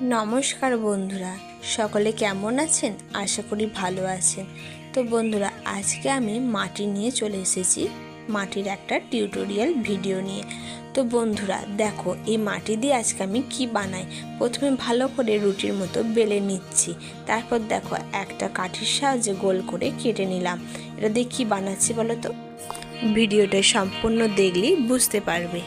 নমস্কার বন্ধুরা, সকলে কেমন আছেন? আশা করি ভালো আছেন। তো বন্ধুরা, আজকে আমি মাটি নিয়ে চলে এসেছি, মাটির একটা টিউটোরিয়াল ভিডিও নিয়ে। তো বন্ধুরা দেখো, এই মাটি দিয়ে আজকে আমি কি বানাই। প্রথমে ভালো করে রুটির মতো বেলে নিচ্ছি, তারপর দেখো একটা কাঠির সাহায্যে গোল করে কেটে নিলাম। এটা দিয়ে কী বানাচ্ছি বলো তো? ভিডিওটা সম্পূর্ণ দেখলেই বুঝতে পারবে।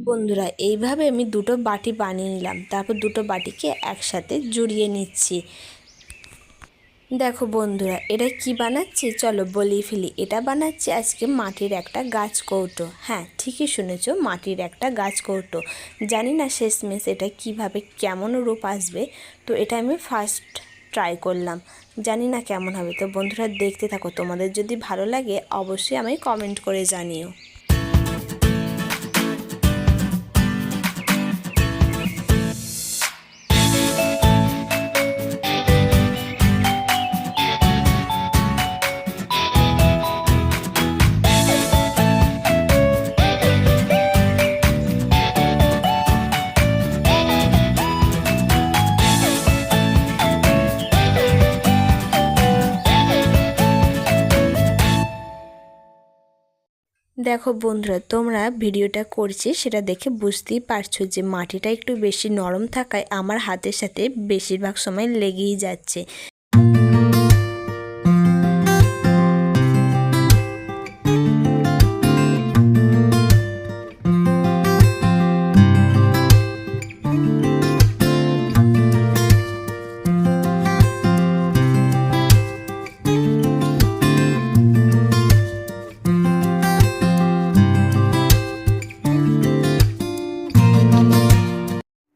বন্ধুরা, এইভাবে আমি দুটো বাটি বানিয়ে নিলাম, তারপর দুটো বাটিকে একসাথে জড়িয়ে নিচ্ছি। দেখো বন্ধুরা, এটা কি বানাচ্ছি চলো বলেই ফেলি। এটা বানাচ্ছি আজকে মাটির একটা গাছ কৌটো। হ্যাঁ, ঠিকই শুনেছো, মাটির একটা গাছ কৌটো। জানি না শেষমেশ এটা কিভাবে কেমন রূপ আসবে। তো এটা আমি ফার্স্ট ট্রাই করলাম, জানি না কেমন হবে। তো বন্ধুরা দেখতে থাকো, তোমাদের যদি ভালো লাগে অবশ্যই আমায় কমেন্ট করে জানিও। দেখো বন্ধুরা, তোমরা ভিডিওটা করছি সেটা দেখে বুঝতেই পারছো যে মাটিটা একটু বেশি নরম থাকায় আমার হাতের সাথে বেশিরভাগ সময় লেগেই যাচ্ছে।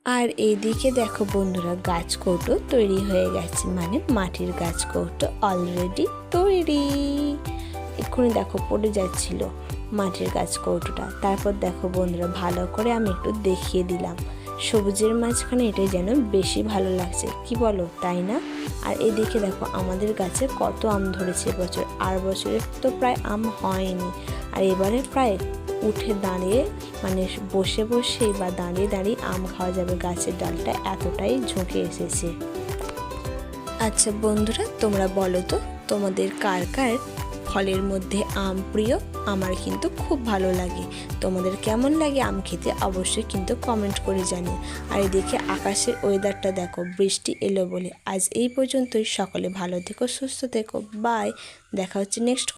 আর এইদিকে দেখো বন্ধুরা, গাছ কৌটো তৈরি হয়ে গেছে, মানে মাটির গাছ কৌটো অলরেডি তৈরি। এক্ষুনি দেখো পড়ে যাচ্ছিল মাটির গাছ কৌটোটা। তারপর দেখো বন্ধুরা, ভালো করে আমি একটু দেখিয়ে দিলাম। সবুজের মাঝখানে এটাই যেন বেশি ভালো লাগছে, কি বলো, তাই না? আর এদিকে দেখো আমাদের গাছে কত আম ধরেছে এবছর। আর বছরে তো প্রায় আম হয়নি, আর এবারে প্রায় উঠে দাঁড়িয়ে, মানে বসে বসে বা দাঁড়িয়ে দাঁড়িয়ে আম খাওয়া যাবে। গাছের ডালটা এতটাই ঝুঁকে এসেছে। আচ্ছা বন্ধুরা, তোমরা বলো তো, তোমাদের কার কার ফলের মধ্যে আম প্রিয়? আমার কিন্তু খুব ভালো লাগে। তোমাদের কেমন লাগে আম খেতে অবশ্যই কিন্তু কমেন্ট করে জানিও। আর এদিকে আকাশের ওয়েদারটা দেখো, বৃষ্টি এলো বলে। আজ এই পর্যন্তই। সকলে ভালো থেকো, সুস্থ থেকো, বাই। দেখা হচ্ছে নেক্সট